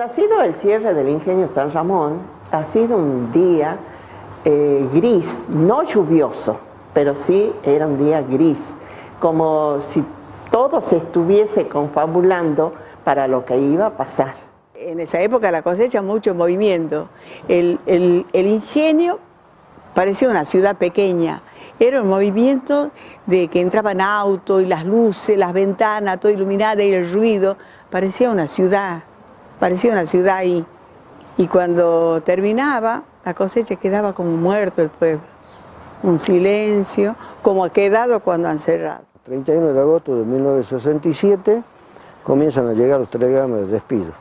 ha sido el cierre del ingenio San Ramón, ha sido un día gris, no lluvioso, pero sí era un día gris, como si todo se estuviese confabulando para lo que iba a pasar. En esa época la cosecha, mucho movimiento. El ingenio parecía una ciudad pequeña. Era un movimiento de que entraban autos y las luces, las ventanas, todo iluminado y el ruido. Parecía una ciudad ahí. Y cuando terminaba, la cosecha quedaba como muerto el pueblo. Un silencio, como ha quedado cuando han cerrado. El 31 de agosto de 1967 comienzan a llegar los telegramas de despido.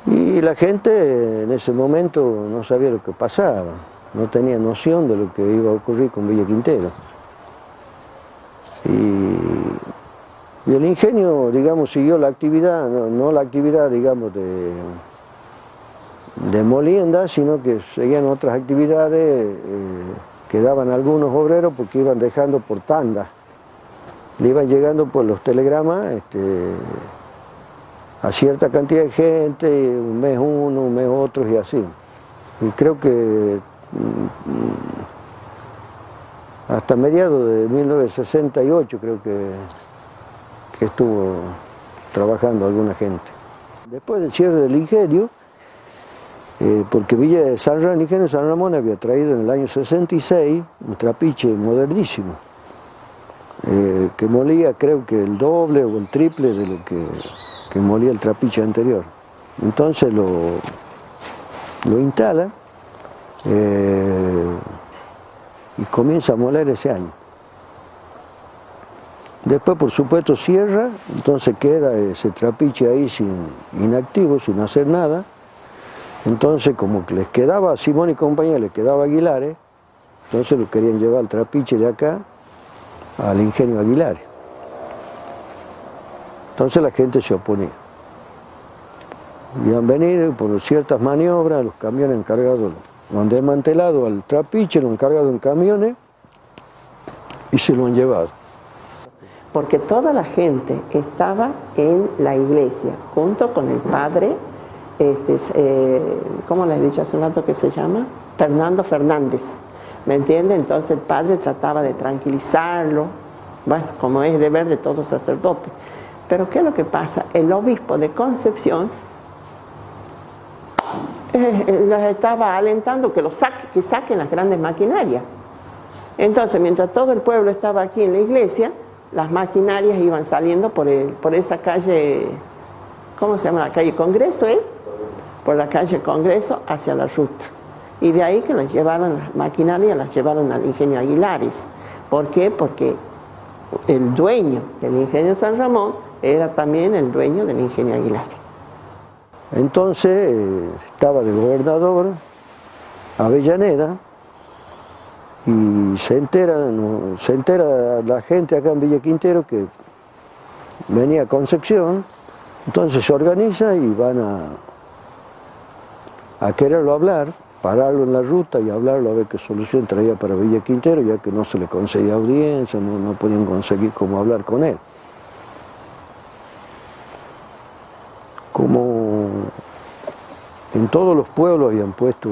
Y la gente en ese momento no sabía lo que pasaba, no tenía noción de lo que iba a ocurrir con Villa Quintero. Y el ingenio, digamos, siguió la actividad, no la actividad, digamos, de molienda, sino que seguían otras actividades, quedaban algunos obreros porque iban dejando por tandas. Le iban llegando por los telegramas a cierta cantidad de gente, un mes uno, un mes otros y así. Y creo que hasta mediados de 1968 creo que estuvo trabajando alguna gente. Después del cierre del ingenio, porque Villa de San Ramón, el ingenio de San Ramón había traído en el año 66 un trapiche modernísimo, que molía creo que el doble o el triple de lo que molía el trapiche anterior. Entonces lo instala y comienza a moler ese año. Después, por supuesto, cierra, entonces queda ese trapiche ahí inactivo, sin hacer nada. Entonces, como que les quedaba a Simón y compañía, les quedaba a Aguilares, entonces lo querían llevar al trapiche de acá al ingenio Aguilares. Entonces la gente se oponía. Y han venido por ciertas maniobras, los camiones encargados, lo han desmantelado al trapiche, lo han cargado en camiones y se lo han llevado. Porque toda la gente estaba en la iglesia, junto con el padre, ¿cómo les he dicho hace un rato que se llama? Fernando Fernández, ¿me entiende? Entonces el padre trataba de tranquilizarlo, bueno, como es deber de todo sacerdote. Pero ¿qué es lo que pasa? El obispo de Concepción los estaba alentando que saquen las grandes maquinarias. Entonces, mientras todo el pueblo estaba aquí en la iglesia, las maquinarias iban saliendo por esa calle, ¿cómo se llama? La calle Congreso, por la calle Congreso hacia la ruta. Y de ahí que las llevaron, las maquinarias las llevaron al ingenio Aguilares. ¿Por qué? Porque el dueño del ingenio San Ramón era también el dueño del ingenio Aguilares. Entonces estaba de gobernador Avellaneda y se entera la gente acá en Villa Quintero que venía a Concepción, entonces se organiza y van a quererlo hablar, pararlo en la ruta y hablarlo a ver qué solución traía para Villa Quintero, ya que no se le conseguía audiencia, no podían conseguir cómo hablar con él. Como en todos los pueblos habían puesto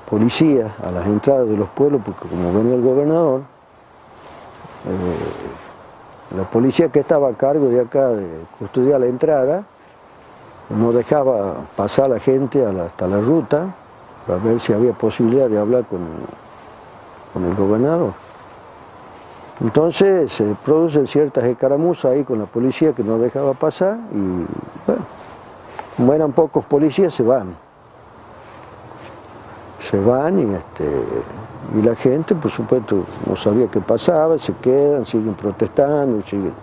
policías a las entradas de los pueblos, porque como venía el gobernador, la policía que estaba a cargo de acá de custodiar la entrada, no dejaba pasar a la gente hasta la ruta para ver si había posibilidad de hablar con el gobernador. Entonces se producen ciertas escaramuzas ahí con la policía que no dejaba pasar y bueno, como eran pocos policías se van. Y la gente, por supuesto, no sabía qué pasaba, se quedan, siguen protestando, siguen.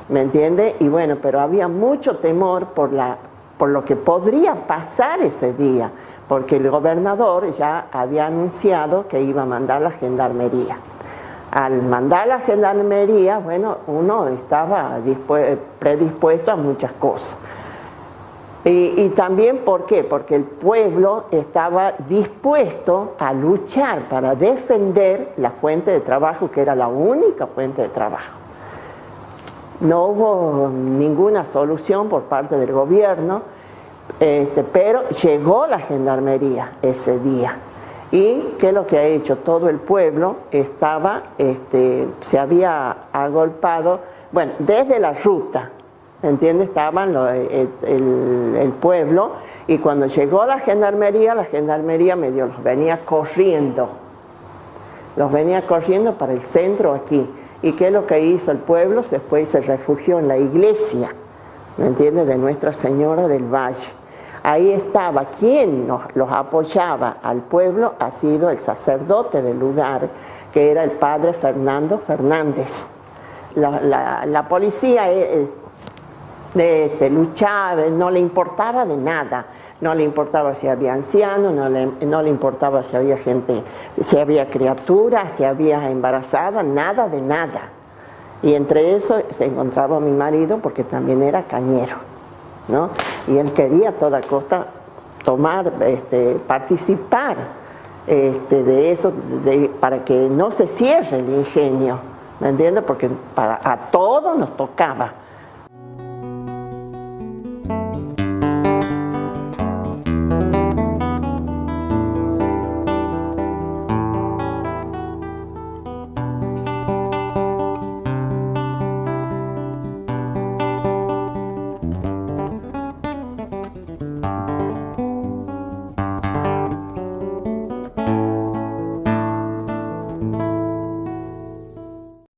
¿Me entiende? Y bueno, pero había mucho temor por lo que podría pasar ese día, porque el gobernador ya había anunciado que iba a mandar la gendarmería. Al mandar la gendarmería, bueno, uno estaba predispuesto a muchas cosas. Y también, ¿por qué? Porque el pueblo estaba dispuesto a luchar para defender la fuente de trabajo, que era la única fuente de trabajo. no hubo ninguna solución por parte del gobierno, pero llegó la gendarmería ese día. ¿Y qué es lo que ha hecho? Todo el pueblo se había agolpado, bueno, desde la ruta, ¿entiendes? Estaban el pueblo, y cuando llegó la gendarmería medio los venía corriendo para el centro aquí. ¿Y qué es lo que hizo el pueblo? Después se refugió en la iglesia, ¿me entiendes? De Nuestra Señora del Valle. Ahí estaba, quien los apoyaba al pueblo ha sido el sacerdote del lugar, que era el padre Fernando Fernández. La policía luchaba, no le importaba de nada, no le importaba si había ancianos, no le importaba si había gente, si había criaturas, si había embarazadas, nada de nada. Y entre eso se encontraba mi marido, porque también era cañero, ¿no? Y él quería a toda costa participar de eso, para que no se cierre el ingenio, ¿me entiendes? Porque a todos nos tocaba.